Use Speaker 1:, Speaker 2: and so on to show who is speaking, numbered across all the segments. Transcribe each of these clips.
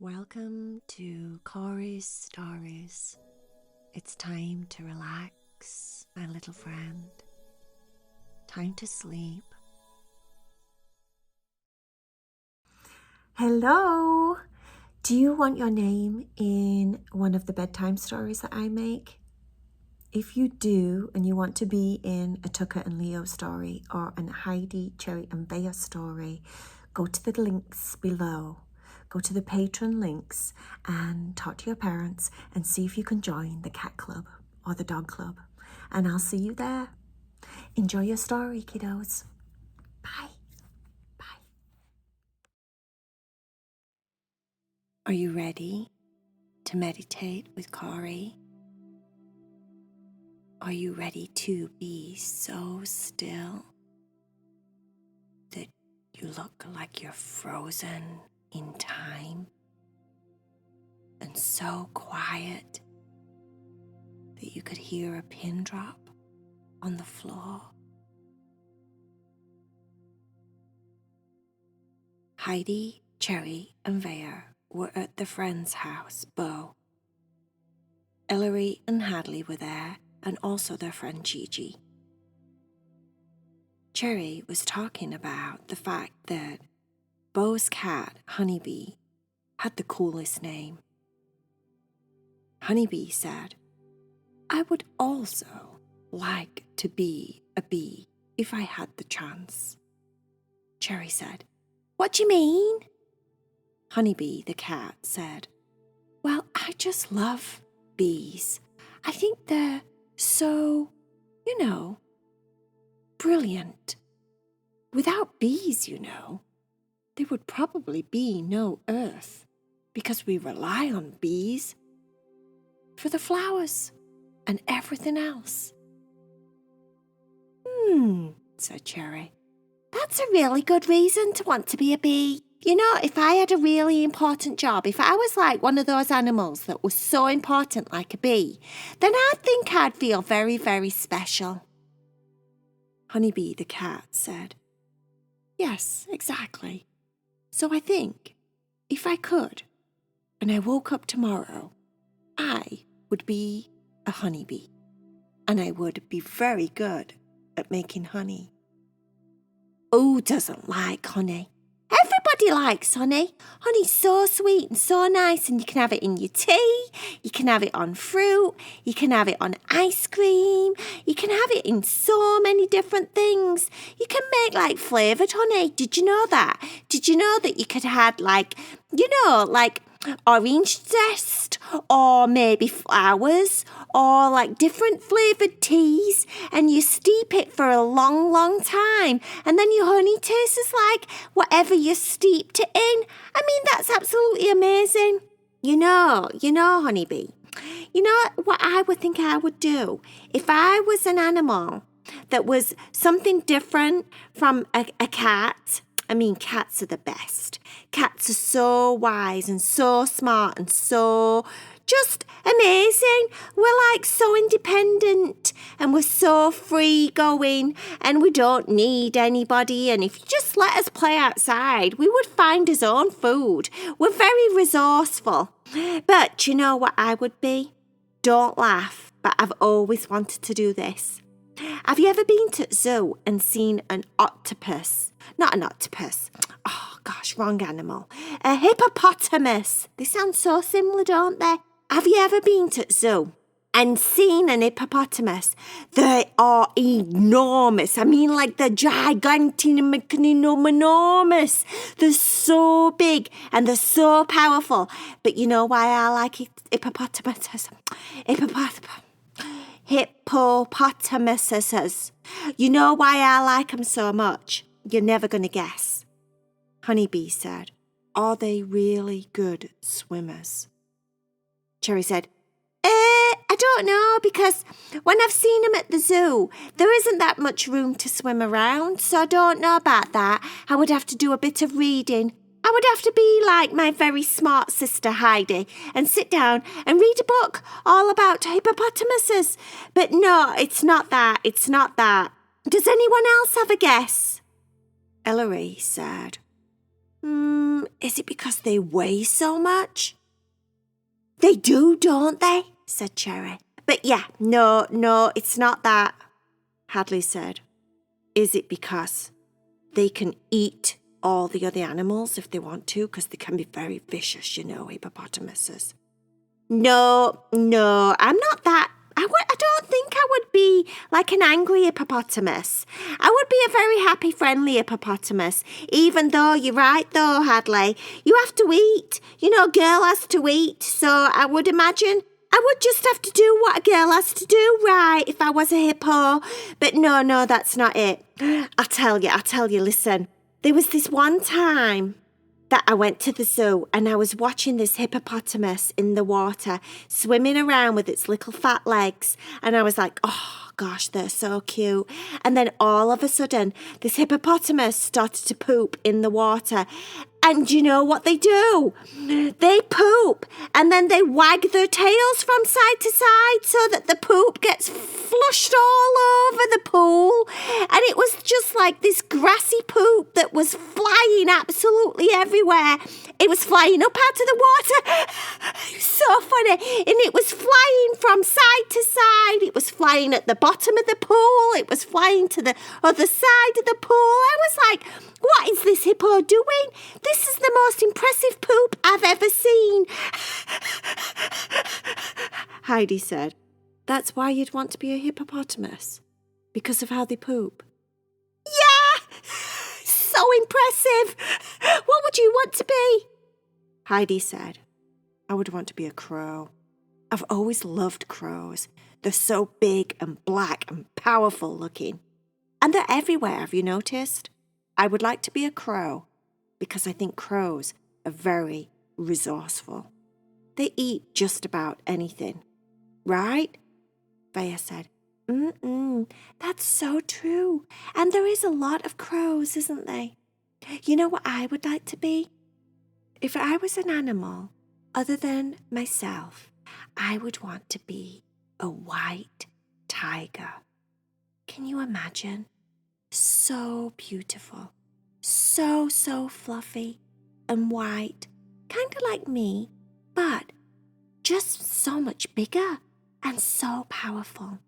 Speaker 1: Welcome to Cory's Stories. It's time to relax, my little friend. Time to sleep. Hello! Do you want your name in one of the bedtime stories that I make? If you do, and you want to be in a Tucker and Leo story or an Heidi, Cherry and Vaya story, go to the links below. Go to the patron links and talk to your parents and see if you can join the cat club or the dog club. And I'll see you there. Enjoy your story, kiddos. Bye. Bye. Are you ready to meditate with Cory? Are you ready to be so still that you look like you're frozen in time and so quiet that you could hear a pin drop on the floor? Heidi, Cherry and Vaya were at the friend's house, Bo. Ellery and Hadley were there, and also their friend Gigi. Cherry was talking about the fact that Bo's cat, Honeybee, had the coolest name. Honeybee said, "I would also like to be a bee if I had the chance." Cherry said, "What do you mean?" Honeybee, the cat, said, "Well, I just love bees. I think they're so, brilliant. Without bees, there would probably be no earth because we rely on bees for the flowers and everything else." Said Cherry. "That's a really good reason to want to be a bee. If I had a really important job, if I was like one of those animals that was so important like a bee, then I think I'd feel very, very special." Honeybee, the cat, said, "Yes, exactly. So I think if I could, and I woke up tomorrow, I would be a honeybee, and I would be very good at making honey." Who doesn't like honey? Everybody likes honey. Honey's so sweet and so nice, and you can have it in your tea, you can have it on fruit, you can have it on ice cream, you can have it in so many different things. You can make like flavoured honey. Did you know that? Did you know that you could have like orange zest or maybe flowers or like different flavoured teas, and you steep it for a long, long time, and then your honey tastes like whatever you steeped it in. I mean, that's absolutely amazing. Honeybee, what I would think I would do if I was an animal that was something different from a cat? I mean, cats are the best. Cats are so wise and so smart and so just amazing. We're like so independent and we're so free going and we don't need anybody. And if you just let us play outside, we would find our own food. We're very resourceful. But you know what I would be? Don't laugh, but I've always wanted to do this. Have you ever been to a zoo and seen an octopus? Not an octopus. Oh, gosh, wrong animal. A hippopotamus. They sound so similar, don't they? Have you ever been to a zoo and seen an hippopotamus? They are enormous. I mean, like they're gigantic and enormous. They're so big and they're so powerful. But you know why I like hippopotamuses? Hippopotamuses. You know why I like them so much? You're never going to guess. Honeybee said, "Are they really good swimmers?" Cherry said, I don't know, because when I've seen them at the zoo, there isn't that much room to swim around, so I don't know about that. I would have to do a bit of reading. I would have to be like my very smart sister Heidi and sit down and read a book all about hippopotamuses. But no, it's not that. It's not that. Does anyone else have a guess? Ellery said, Is it because they weigh so much? They do, don't they? Said Cherry. But yeah, no, it's not that, Hadley said. Is it because they can eat all the other animals if they want to? Because they can be very vicious, hippopotamuses. No, I'm not that. I don't think I would be like an angry hippopotamus. I would be a very happy, friendly hippopotamus. Even though, you're right though, Hadley, you have to eat. Girl has to eat. So I would imagine I would just have to do what a girl has to do, right, if I was a hippo. But no, that's not it. I'll tell you, listen. There was this one time that I went to the zoo and I was watching this hippopotamus in the water swimming around with its little fat legs. And I was like, oh gosh, they're so cute. And then all of a sudden, this hippopotamus started to poop in the water. And you know what they do? They poop and then they wag their tails from side to side so that the poop gets flushed all over the pool. And it was just like this grassy poop that was flying absolutely everywhere. It was flying up out of the water. It was so funny. And it was flying from side to side. It was flying at the bottom of the pool. It was flying to the other side of the pool. I was like, what is this hippo doing? This is the most impressive poop I've ever seen. Heidi said, that's why you'd want to be a hippopotamus? Because of how they poop? Yeah! So impressive! What would you want to be? Heidi said, I would want to be a crow. I've always loved crows. They're so big and black and powerful looking. And they're everywhere, have you noticed? I would like to be a crow because I think crows are very resourceful. They eat just about anything. Right? Vaya said, that's so true. And there is a lot of crows, isn't there? You know what I would like to be? If I was an animal other than myself, I would want to be a white tiger. Can you imagine? So beautiful, so fluffy and white, kind of like me, but just so much bigger and so powerful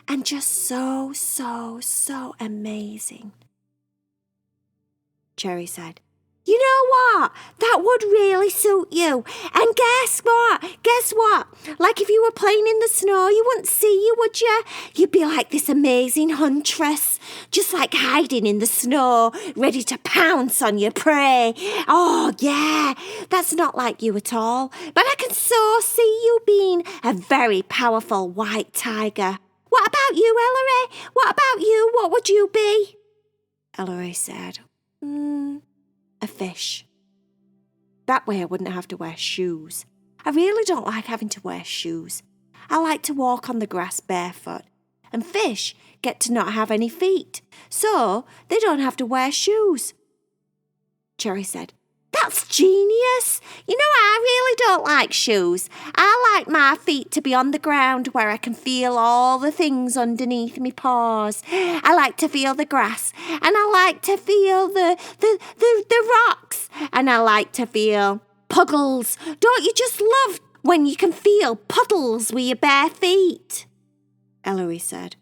Speaker 1: and just so amazing. Cherry said, you know what? That would really suit you. And guess what? Like if you were playing in the snow, you wouldn't see you, would you? You'd be like this amazing huntress, just like hiding in the snow, ready to pounce on your prey. Oh, yeah, that's not like you at all. But I can so see you being a very powerful white tiger. What about you, Ellery? What about you? What would you be? Ellery said, a fish. That way I wouldn't have to wear shoes. I really don't like having to wear shoes. I like to walk on the grass barefoot. And fish get to not have any feet, so they don't have to wear shoes. Cherry said, that's genius. You know, I really don't like shoes. I like my feet to be on the ground where I can feel all the things underneath my paws. I like to feel the grass, and I like to feel the rocks, and I like to feel puddles. Don't you just love when you can feel puddles with your bare feet? Ellery said,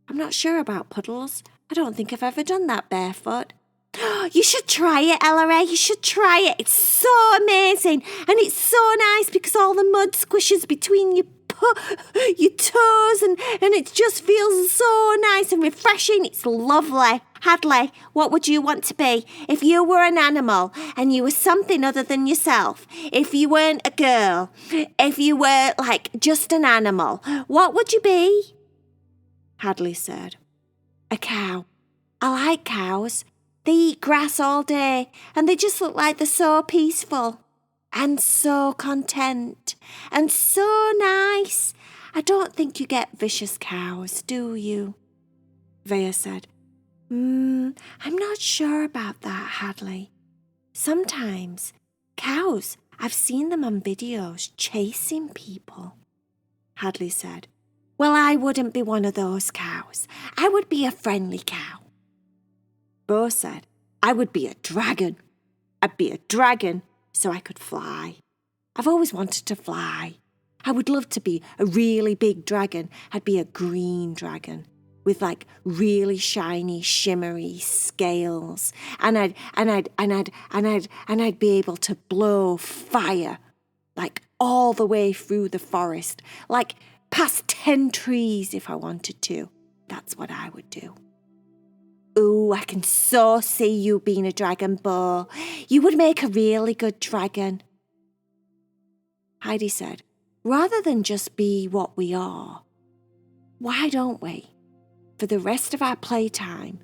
Speaker 1: I'm not sure about puddles. I don't think I've ever done that barefoot. You should try it, Ellery. You should try it. It's so amazing. And it's so nice because all the mud squishes between your toes and it just feels so nice and refreshing. It's lovely. Hadley, what would you want to be if you were an animal and you were something other than yourself? If you weren't a girl, if you were like just an animal, what would you be? Hadley said, a cow. I like cows. They eat grass all day and they just look like they're so peaceful and so content and so nice. I don't think you get vicious cows, do you? Vaya said, I'm not sure about that, Hadley. Sometimes cows, I've seen them on videos chasing people. Hadley said, well, I wouldn't be one of those cows. I would be a friendly cow. Bo said, I would be a dragon. I'd be a dragon so I could fly. I've always wanted to fly. I would love to be a really big dragon. I'd be a green dragon with like really shiny, shimmery scales, and I'd be able to blow fire like all the way through the forest, like past 10 trees if I wanted to. That's what I would do. Ooh, I can so see you being a dragon, Bo. You would make a really good dragon. Heidi said, rather than just be what we are, why don't we, for the rest of our playtime,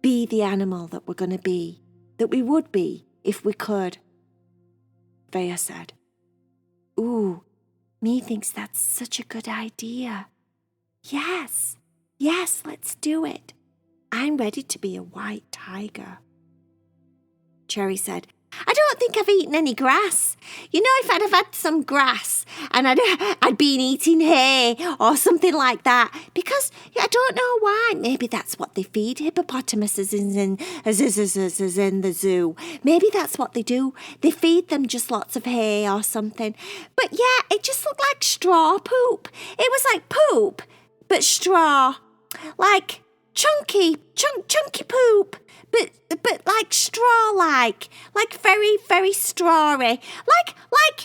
Speaker 1: be the animal that we're going to be, that we would be if we could? Vaya said, ooh, me thinks that's such a good idea. Yes, let's do it. I'm ready to be a white tiger. Cherry said, I don't think I've eaten any grass. You know, if I'd have had some grass and I'd been eating hay or something like that, because I don't know why. Maybe that's what they feed hippopotamuses in the zoo. Maybe that's what they do. They feed them just lots of hay or something. But yeah, it just looked like straw poop. It was like poop, but straw. Like chunky poop. But like straw-like very, very strawy. Like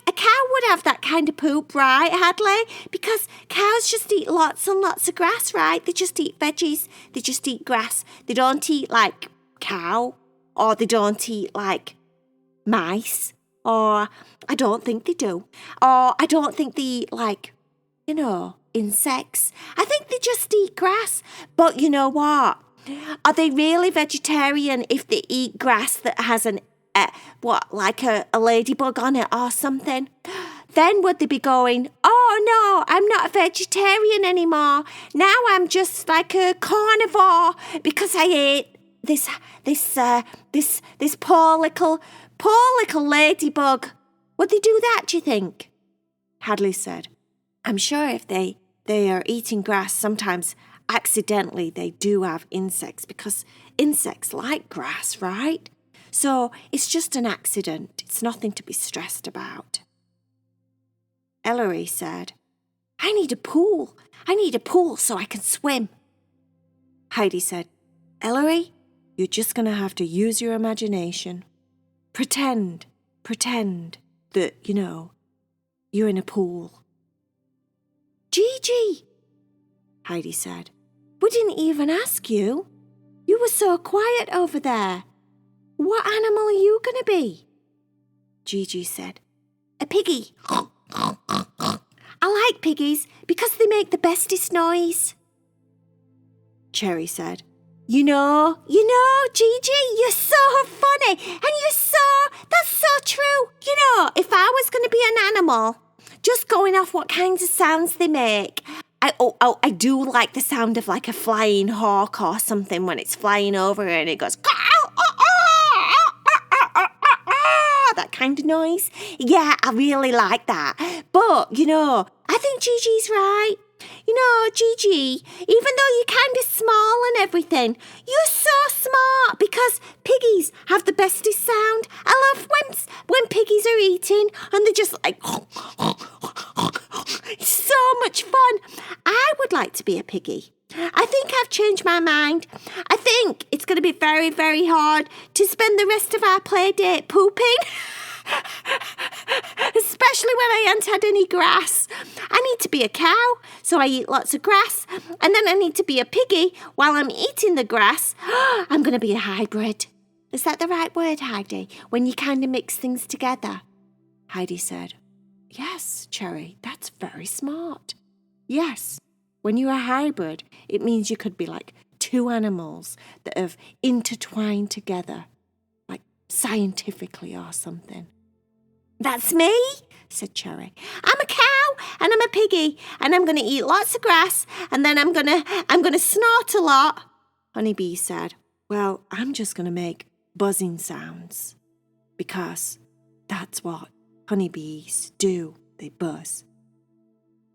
Speaker 1: a cow would have that kind of poop, right, Hadley? Because cows just eat lots and lots of grass, right? They just eat veggies. They just eat grass. They don't eat like cow, or they don't eat like mice, or I don't think they do. Or I don't think they eat like, insects. I think they just eat grass. But you know what? Are they really vegetarian if they eat grass that has like a ladybug on it or something? Then would they be going, oh no, I'm not a vegetarian anymore. Now I'm just like a carnivore because I ate this poor little ladybug. Would they do that, do you think? Hadley said, I'm sure if they are eating grass, sometimes accidentally they do have insects, because insects like grass, right? So it's just an accident. It's nothing to be stressed about. Ellery said, I need a pool. I need a pool so I can swim. Heidi said, Ellery, you're just going to have to use your imagination. Pretend that, you're in a pool. Gigi, Heidi said, we didn't even ask you. You were so quiet over there. What animal are you going to be? Gigi said, a piggy. I like piggies because they make the bestest noise. Cherry said, You know, Gigi, you're so funny, and that's so true. If I was going to be an animal, just going off what kinds of sounds they make, I do like the sound of like a flying hawk or something when it's flying over and it goes, that kind of noise. Yeah, I really like that. But, I think Gigi's right. Gigi, even though you're kind of small and everything, you're so smart because piggies have the bestest sound. I love when piggies are eating and they're just like, it's so much fun. I would like to be a piggy. I think I've changed my mind. I think it's going to be very, very hard to spend the rest of our play date pooping. Especially when I haven't had any grass. I need to be a cow, so I eat lots of grass. And then I need to be a piggy while I'm eating the grass. I'm going to be a hybrid. Is that the right word, Heidi? When you kind of mix things together? Heidi said, Yes, Cherry, that's very smart. Yes, when you're a hybrid, it means you could be like two animals that have intertwined together, like scientifically or something. That's me, said Cherry. I'm a cow and I'm a piggy and I'm going to eat lots of grass and then I'm going to snort a lot. Honeybee said, Well, I'm just going to make buzzing sounds because that's what honeybees do. They buzz.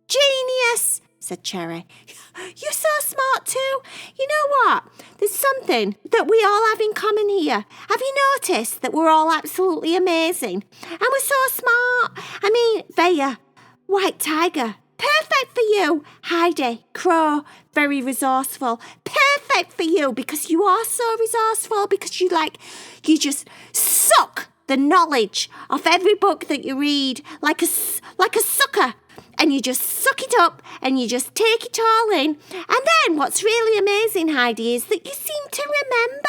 Speaker 1: Genius, said Cherry. You're so smart too. You know what? There's something that we all have in common here. Have you noticed that we're all absolutely amazing? And we're so smart. I mean, Vaya, white tiger, perfect for you. Heidi, crow, very resourceful. Perfect for you because you are so resourceful, because you just suck the knowledge of every book that you read like a sucker. And you just suck it up and you just take it all in. And then what's really amazing, Heidi, is that you seem to remember.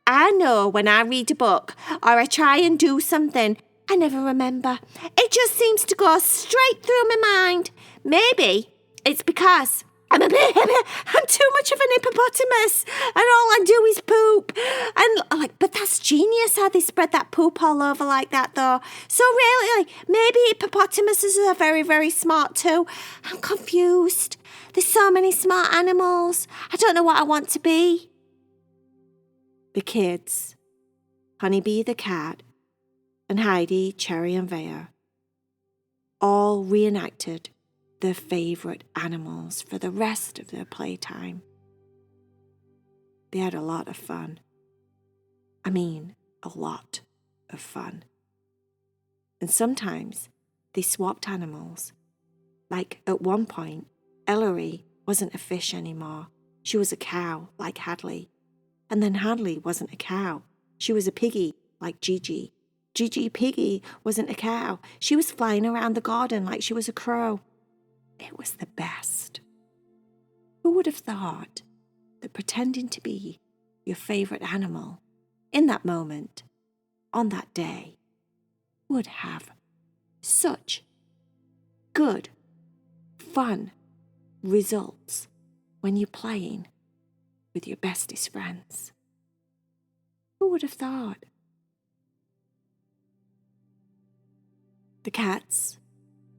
Speaker 1: I know when I read a book or I try and do something, I never remember. It just seems to go straight through my mind. Maybe it's because I'm too much of an hippopotamus and all I do is poop. And but that's genius how they spread that poop all over like that though. So really, maybe hippopotamuses are very, very smart too. I'm confused. There's so many smart animals. I don't know what I want to be. The kids, Honeybee the cat, and Heidi, Cherry and Vaya, all reenacted their favourite animals for the rest of their playtime. They had a lot of fun. I mean, a lot of fun. And sometimes they swapped animals. Like at one point, Ellery wasn't a fish anymore. She was a cow, like Hadley. And then Hadley wasn't a cow. She was a piggy, like Gigi. Gigi Piggy wasn't a cow. She was flying around the garden like she was a crow. It was the best. Who would have thought that pretending to be your favourite animal in that moment, on that day, would have such good, fun results when you're playing with your bestest friends? Who would have thought? The cats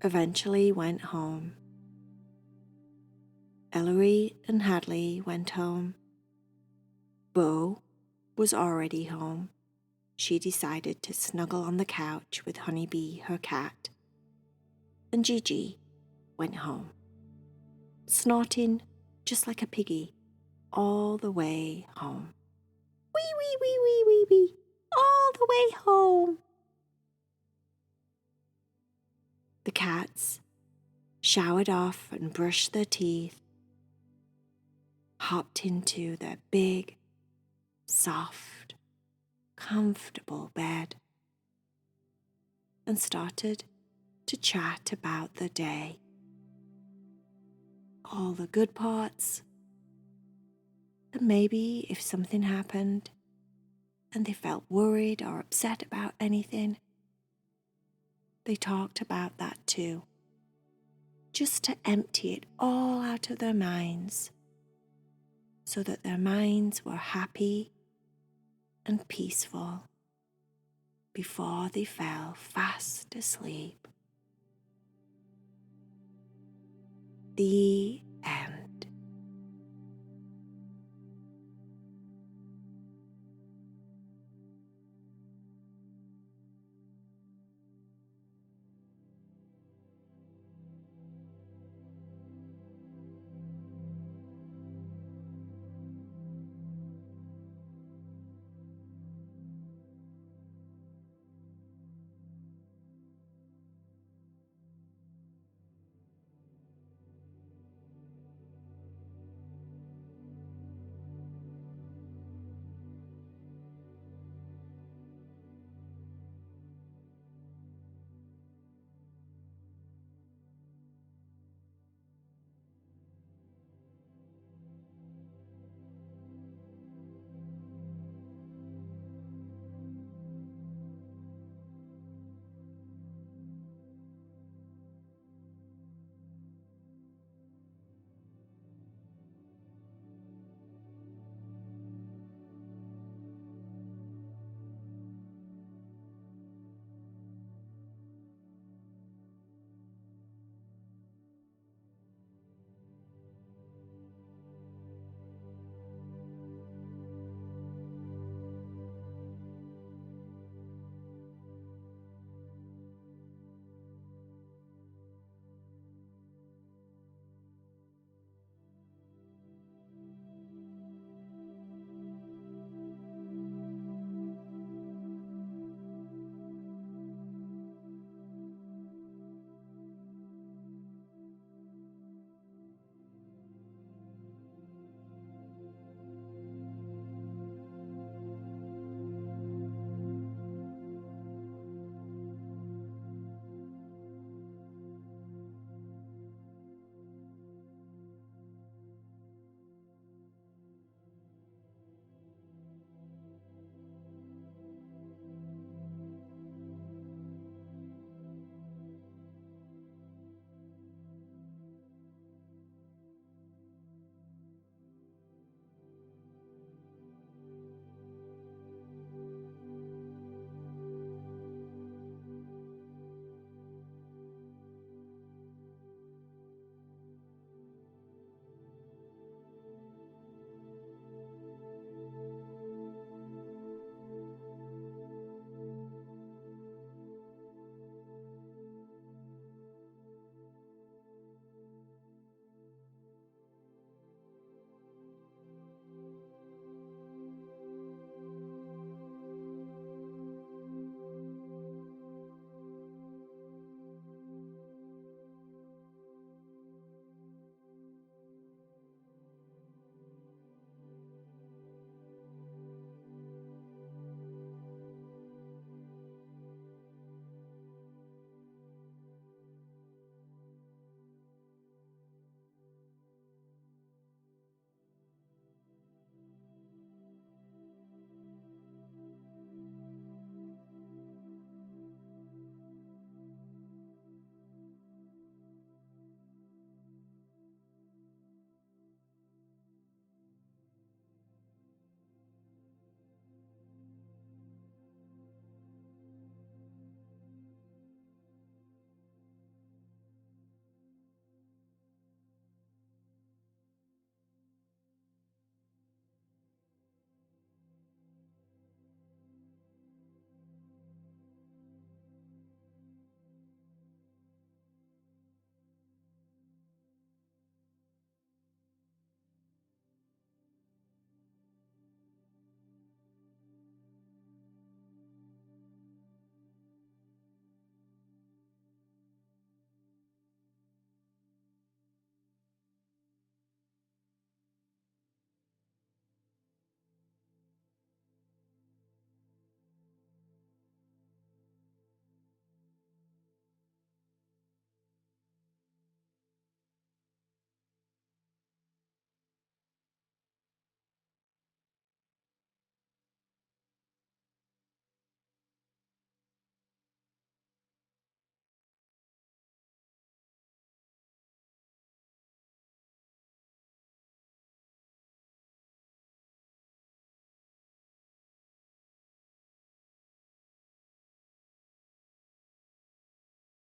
Speaker 1: eventually went home. Ellery and Hadley went home. Bo was already home. She decided to snuggle on the couch with Honeybee, her cat. And Gigi went home, snorting just like a piggy all the way home. Wee, wee, wee, wee, wee, wee, all the way home. The cats showered off and brushed their teeth, hopped into their big, soft, comfortable bed, and started to chat about the day. All the good parts, and maybe if something happened and they felt worried or upset about anything, they talked about that too, just to empty it all out of their minds, so that their minds were happy and peaceful before they fell fast asleep. The end.